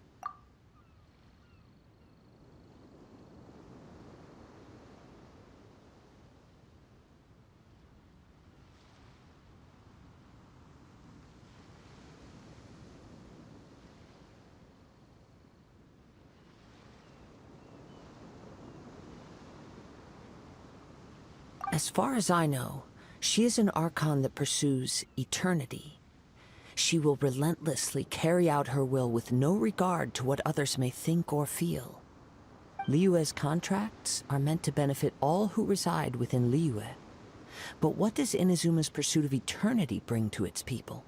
As far as I know, she is an Archon that pursues eternity. She will relentlessly carry out her will with no regard to what others may think or feel. Liyue's contracts are meant to benefit all who reside within Liyue. But what does Inazuma's pursuit of eternity bring to its people?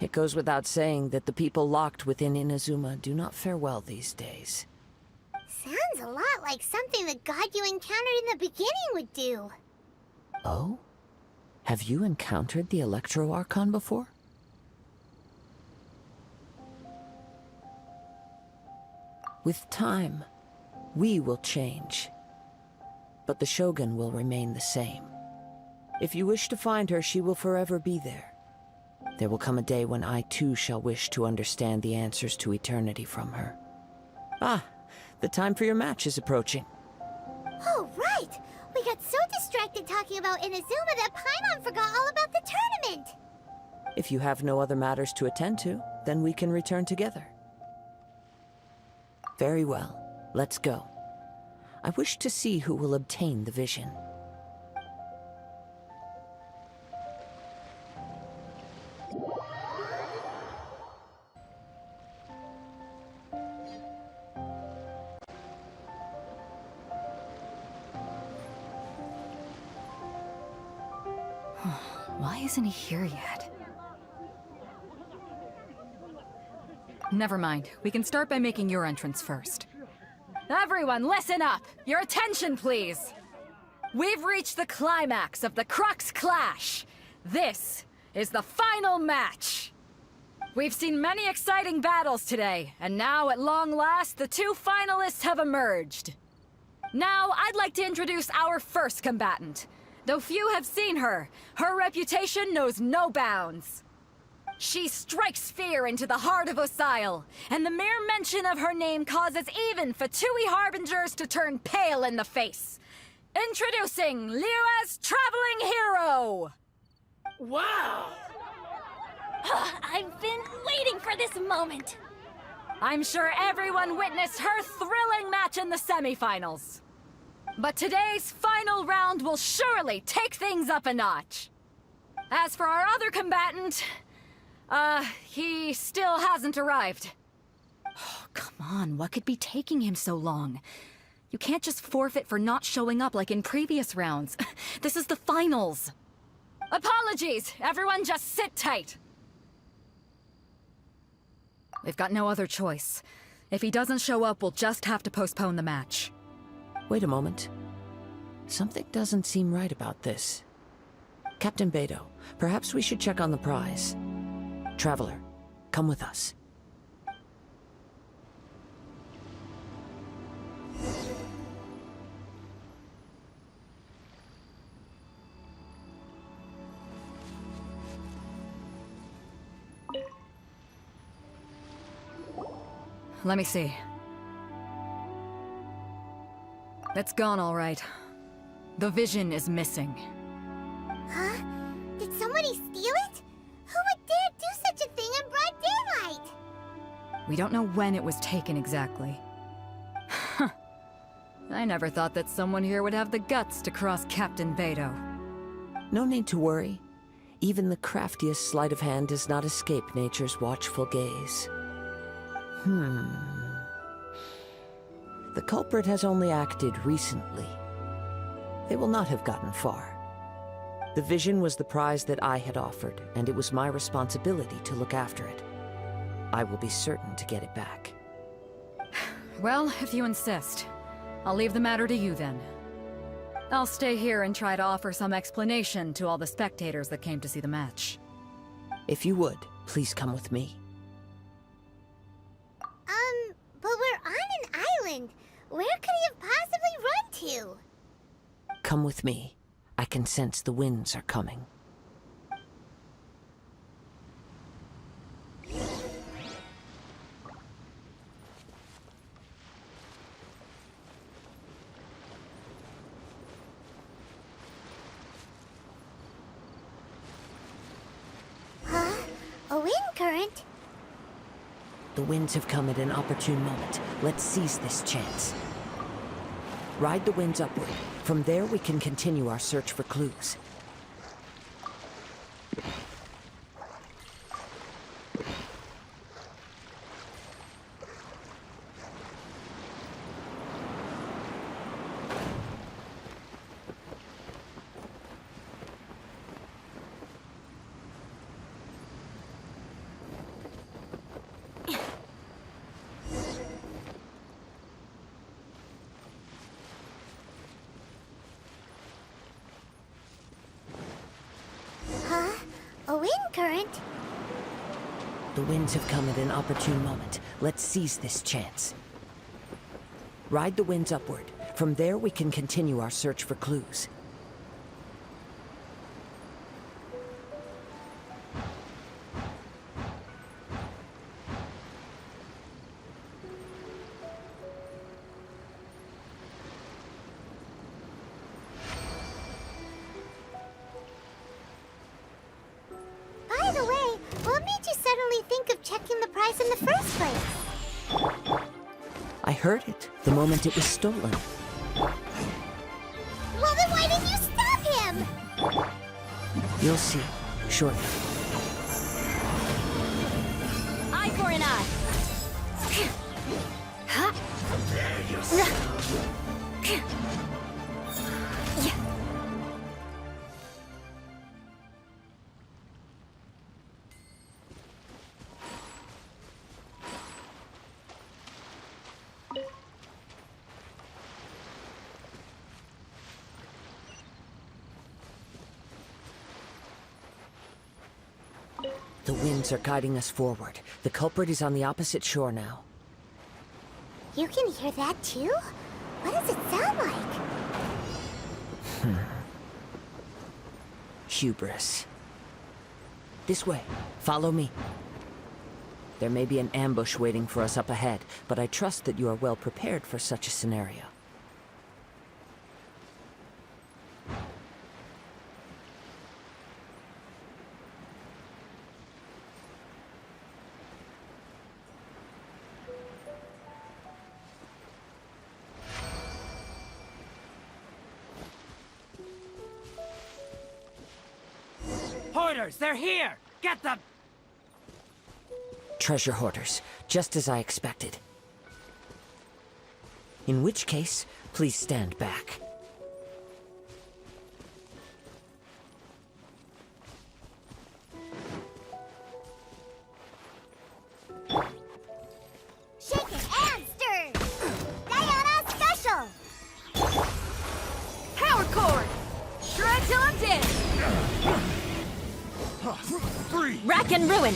It goes without saying that the people locked within Inazuma do not fare well these days. Sounds a lot like something the god you encountered in the beginning would do. Oh? Have you encountered the Electro Archon before? With time, we will change. But the Shogun will remain the same. If you wish to find her, she will forever be there. There will come a day when I too shall wish to understand the answers to eternity from her. Ah, the time for your match is approaching. Oh, right! We got so distracted talking about Inazuma that Paimon forgot all about the tournament! If you have no other matters to attend to, then we can return together. Very well. Let's go. I wish to see who will obtain the vision. Why isn't he here yet? Never mind. We can start by making your entrance first. Everyone, listen up! Your attention, please! We've reached the climax of the Crux Clash! This is the final match! We've seen many exciting battles today, and now, at long last, the two finalists have emerged. Now, I'd like to introduce our first combatant. Though few have seen her, her reputation knows no bounds. She strikes fear into the heart of Osile, and the mere mention of her name causes even Fatui Harbingers to turn pale in the face. Introducing Liyue's Traveling Hero! Wow! I've been waiting for this moment! I'm sure everyone witnessed her thrilling match in the semifinals. But today's final round will surely take things up a notch. As for our other combatant, he still hasn't arrived. Oh, come on, what could be taking him so long? You can't just forfeit for not showing up like in previous rounds. This is the finals. Apologies, everyone just sit tight. We've got no other choice. If he doesn't show up, we'll just have to postpone the match. Wait a moment. Something doesn't seem right about this. Captain Beidou, perhaps we should check on the prize. Traveler, come with us. Let me see. It's gone, all right. The vision is missing. Huh? Did somebody steal it? Who would dare do such a thing in broad daylight? We don't know when it was taken exactly. I never thought that someone here would have the guts to cross Captain Beidou. No need to worry. Even the craftiest sleight of hand does not escape nature's watchful gaze. The culprit has only acted recently. They will not have gotten far. The vision was the prize that I had offered, and it was my responsibility to look after it. I will be certain to get it back. Well, if you insist. I'll leave the matter to you then. I'll stay here and try to offer some explanation to all the spectators that came to see the match. If you would, please come with me. But we're on an island. Where could he have possibly run to? Come with me. I can sense the winds are coming. Huh? A wind current? The winds have come at an opportune moment. Let's seize this chance. Ride the winds upward. From there, we can continue our search for clues. A wind current? The winds have come at an opportune moment. Let's seize this chance. Ride the winds upward. From there, we can continue our search for clues. checking the price in the first place? I heard it the moment it was stolen. Well, then why didn't you stop him? You'll see, shortly. Eye for an eye. The winds are guiding us forward. The culprit is on the opposite shore now. You can hear that too? What does it sound like? Hubris. This way. Follow me. There may be an ambush waiting for us up ahead, but I trust that you are well prepared for such a scenario. Hoarders, they're here! Get them! Treasure hoarders, just as I expected. In which case, please stand back. Shake it and stir! Diana Special! Power cord! Shred till I'm dead! Rack and ruin!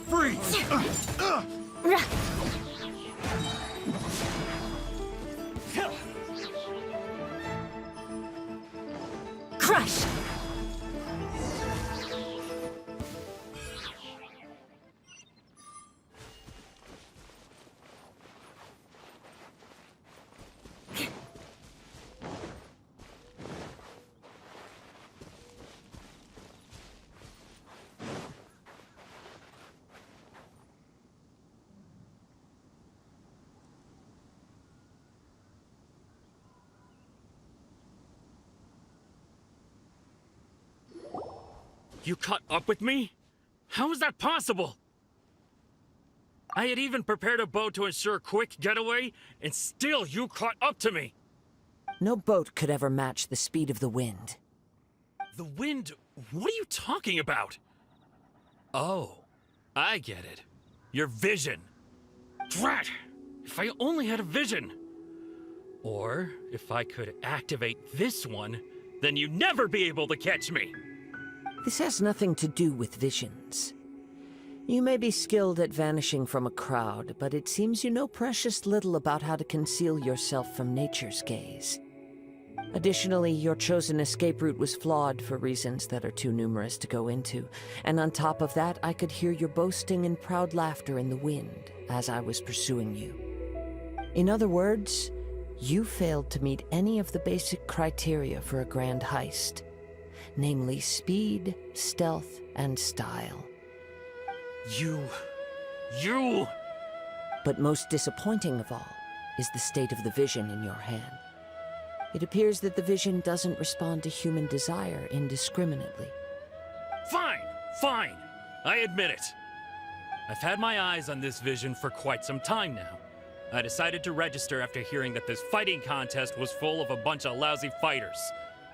Freeze! Crush! You caught up with me? How is that possible? I had even prepared a boat to ensure a quick getaway, and still you caught up to me! No boat could ever match the speed of the wind. The wind? What are you talking about? Oh, I get it. Your vision. Drat! If I only had a vision! Or, if I could activate this one, then you'd never be able to catch me! This has nothing to do with visions. You may be skilled at vanishing from a crowd, but it seems you know precious little about how to conceal yourself from nature's gaze. Additionally, your chosen escape route was flawed for reasons that are too numerous to go into, and on top of that, I could hear your boasting and proud laughter in the wind as I was pursuing you. In other words, you failed to meet any of the basic criteria for a grand heist. Namely speed, stealth, and style. You... But most disappointing of all is the state of the vision in your hand. It appears that the vision doesn't respond to human desire indiscriminately. Fine! I admit it. I've had my eyes on this vision for quite some time now. I decided to register after hearing that this fighting contest was full of a bunch of lousy fighters.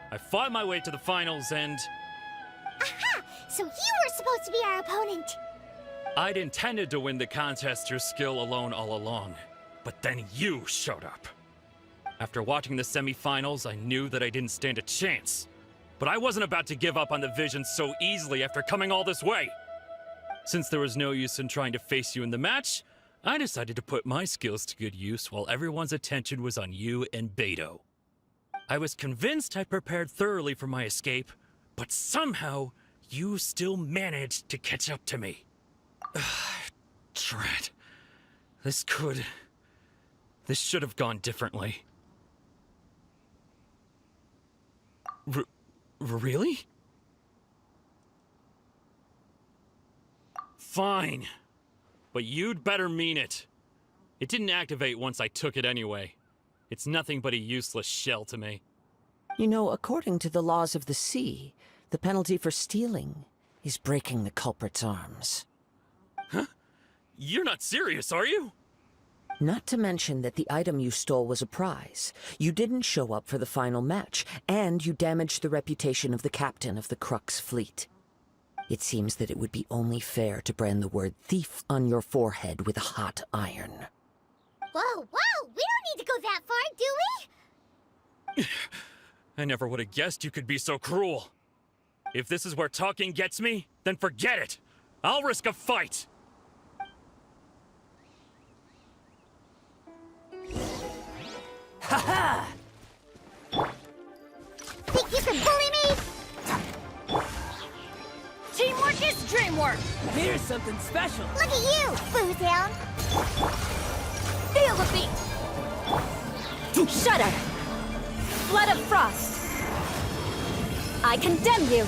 I fought my way to the finals and... Aha! So you were supposed to be our opponent! I'd intended to win the contest through skill alone all along. But then you showed up. After watching the semi-finals, I knew that I didn't stand a chance. But I wasn't about to give up on the vision so easily after coming all this way. Since there was no use in trying to face you in the match, I decided to put my skills to good use while everyone's attention was on you and Beidou. I was convinced I prepared thoroughly for my escape, but somehow, you still managed to catch up to me. Drat. This should have gone differently. Really? Fine. But you'd better mean it. It didn't activate once I took it anyway. It's nothing but a useless shell to me. You know, according to the laws of the sea, the penalty for stealing is breaking the culprit's arms. Huh? You're not serious, are you? Not to mention that the item you stole was a prize. You didn't show up for the final match, and you damaged the reputation of the captain of the Crux fleet. It seems that it would be only fair to brand the word thief on your forehead with a hot iron. Whoa, whoa! We don't need to go that far, do we? I never would have guessed you could be so cruel. If this is where talking gets me, then forget it. I'll risk a fight. Ha ha! Think you can bully me? Teamwork is dreamwork! Here's something special. Look at you, Boozhound! Feel the beat! Shudder! Flood of frost! I condemn you!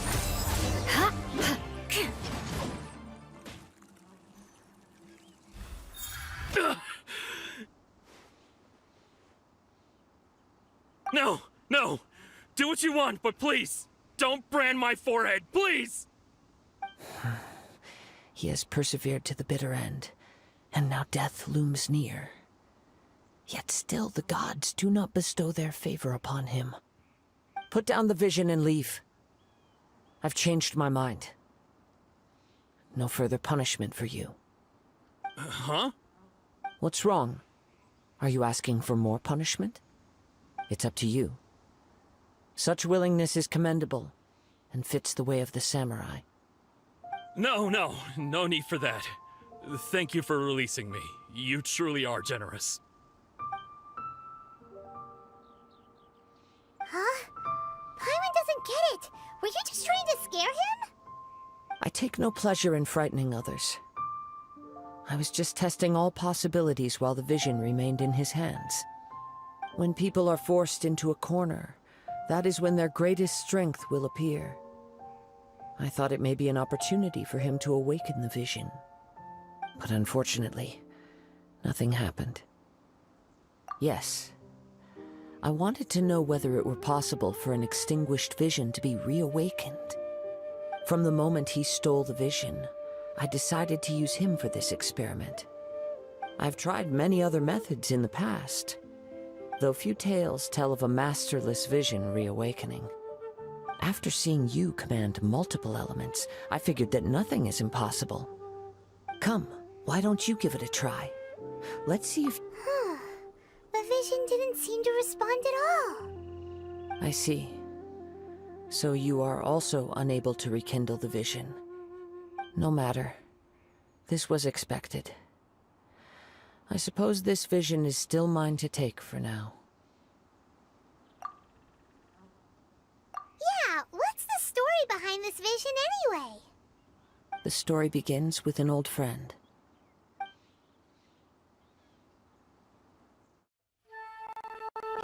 No, no! Do what you want, but please, don't brand my forehead, please! He has persevered to the bitter end, and now death looms near. Yet still the gods do not bestow their favor upon him. Put down the vision and leave. I've changed my mind. No further punishment for you. Huh? What's wrong? Are you asking for more punishment? It's up to you. Such willingness is commendable, and fits the way of the samurai. No need for that. Thank you for releasing me. You truly are generous. Huh? Paimon doesn't get it! Were you just trying to scare him? I take no pleasure in frightening others. I was just testing all possibilities while the vision remained in his hands. When people are forced into a corner, that is when their greatest strength will appear. I thought it may be an opportunity for him to awaken the vision. But unfortunately, nothing happened. Yes, I wanted to know whether it were possible for an extinguished vision to be reawakened. From the moment he stole the vision, I decided to use him for this experiment. I've tried many other methods in the past, though few tales tell of a masterless vision reawakening. After seeing you command multiple elements, I figured that nothing is impossible. Come, why don't you give it a try? Let's see if... The vision didn't seem to respond at all. I see. So you are also unable to rekindle the vision. No matter. This was expected. I suppose this vision is still mine to take for now. Yeah, what's the story behind this vision anyway? The story begins with an old friend.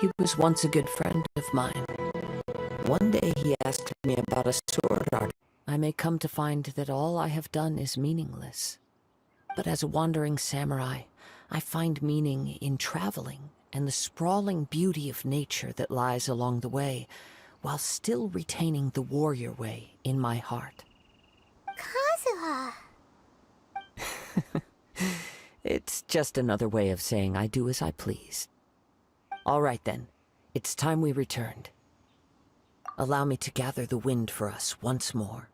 He was once a good friend of mine. One day he asked me about a sword art. I may come to find that all I have done is meaningless. But as a wandering samurai, I find meaning in traveling and the sprawling beauty of nature that lies along the way, while still retaining the warrior way in my heart. Kazuha. It's just another way of saying I do as I please. All right then, it's time we returned. Allow me to gather the wind for us once more.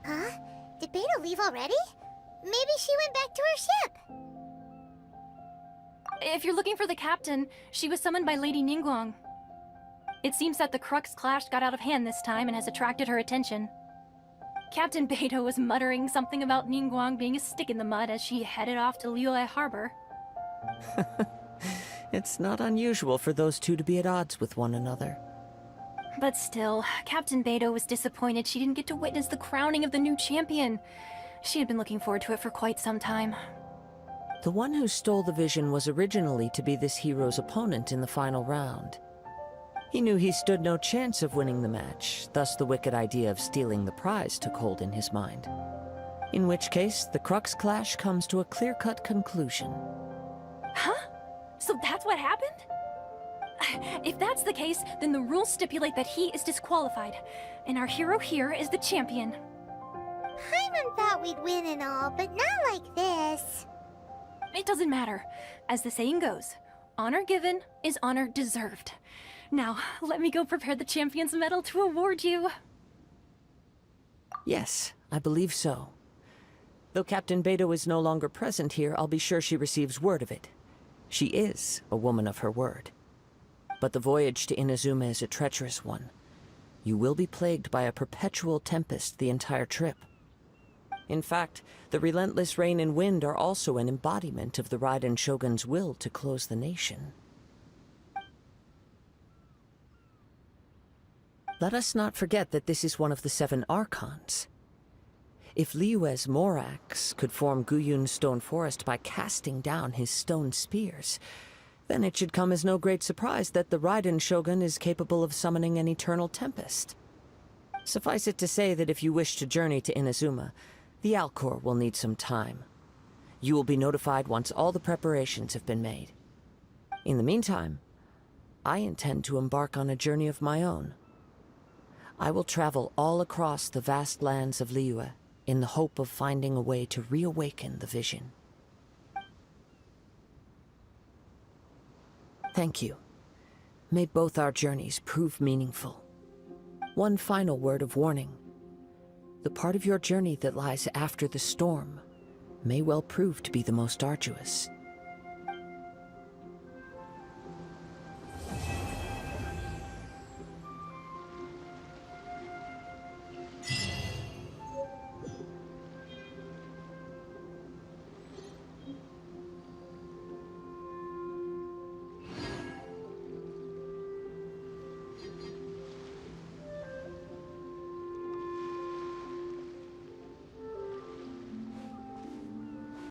Huh? Did Beidou leave already? Maybe she went back to her ship. If you're looking for the captain, she was summoned by Lady Ningguang. It seems that the Crux clash got out of hand this time and has attracted her attention. Captain Beidou was muttering something about Ningguang being a stick in the mud as she headed off to Liyue Harbor. It's not unusual for those two to be at odds with one another. But still, Captain Beidou was disappointed she didn't get to witness the crowning of the new champion. She had been looking forward to it for quite some time. The one who stole the vision was originally to be this hero's opponent in the final round. He knew he stood no chance of winning the match, thus the wicked idea of stealing the prize took hold in his mind. In which case, the Crux clash comes to a clear-cut conclusion. Huh? So that's what happened? If that's the case, then the rules stipulate that he is disqualified, and our hero here is the champion. Paimon thought we'd win and all, but not like this. It doesn't matter. As the saying goes, honor given is honor deserved. Now, let me go prepare the champion's medal to award you. Yes, I believe so. Though Captain Beidou is no longer present here, I'll be sure she receives word of it. She is a woman of her word. But the voyage to Inazuma is a treacherous one. You will be plagued by a perpetual tempest the entire trip. In fact, the relentless rain and wind are also an embodiment of the Raiden Shogun's will to close the nation. Let us not forget that this is one of the 7 Archons. If Liyue's Morax could form Guyun's stone forest by casting down his stone spears, then it should come as no great surprise that the Raiden Shogun is capable of summoning an eternal tempest. Suffice it to say that if you wish to journey to Inazuma, the Alcor will need some time. You will be notified once all the preparations have been made. In the meantime, I intend to embark on a journey of my own. I will travel all across the vast lands of Liyue in the hope of finding a way to reawaken the vision. Thank you. May both our journeys prove meaningful. One final word of warning. The part of your journey that lies after the storm may well prove to be the most arduous.